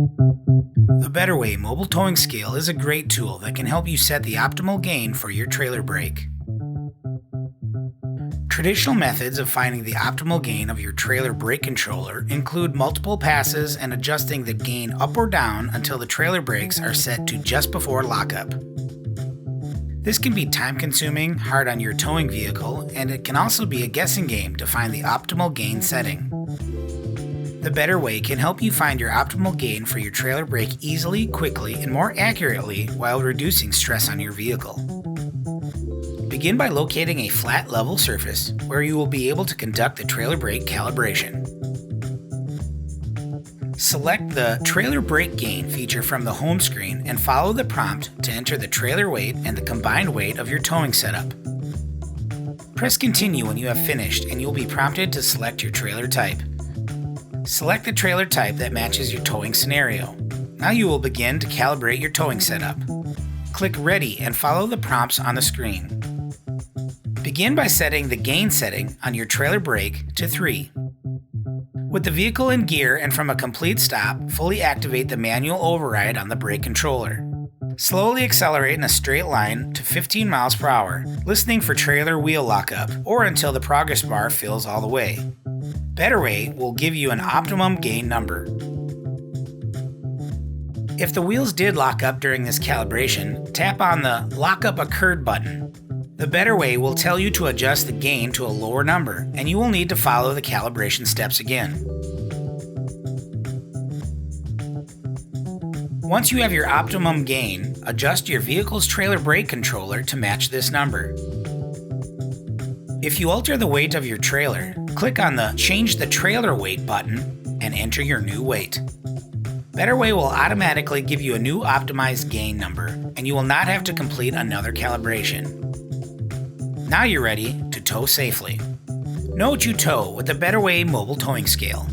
The BetterWeigh mobile towing scale is a great tool that can help you set the optimal gain for your trailer brake. Traditional methods of finding the optimal gain of your trailer brake controller include multiple passes and adjusting the gain up or down until the trailer brakes are set to just before lockup. This can be time-consuming, hard on your towing vehicle, and it can also be a guessing game to find the optimal gain setting. The BetterWeigh can help you find your optimal gain for your trailer brake easily, quickly, and more accurately while reducing stress on your vehicle. Begin by locating a flat, level surface where you will be able to conduct the trailer brake calibration. Select the Trailer Brake Gain feature from the home screen and follow the prompt to enter the trailer weight and the combined weight of your towing setup. Press Continue when you have finished and you'll be prompted to select your trailer type. Select the trailer type that matches your towing scenario. Now you will begin to calibrate your towing setup. Click Ready and follow the prompts on the screen. Begin by setting the gain setting on your trailer brake to 3. With the vehicle in gear and from a complete stop, fully activate the manual override on the brake controller. Slowly accelerate in a straight line to 15 miles per hour, listening for trailer wheel lockup, or until the progress bar fills all the way. BetterWeigh will give you an optimum gain number. If the wheels did lock up during this calibration, tap on the Lockup Occurred button. The BetterWeigh will tell you to adjust the gain to a lower number, and you will need to follow the calibration steps again. Once you have your optimum gain, adjust your vehicle's trailer brake controller to match this number. If you alter the weight of your trailer, click on the Change the Trailer Weight button and enter your new weight. BetterWeigh will automatically give you a new optimized gain number, and you will not have to complete another calibration. Now you're ready to tow safely. Know what you tow with the BetterWeigh mobile towing scale.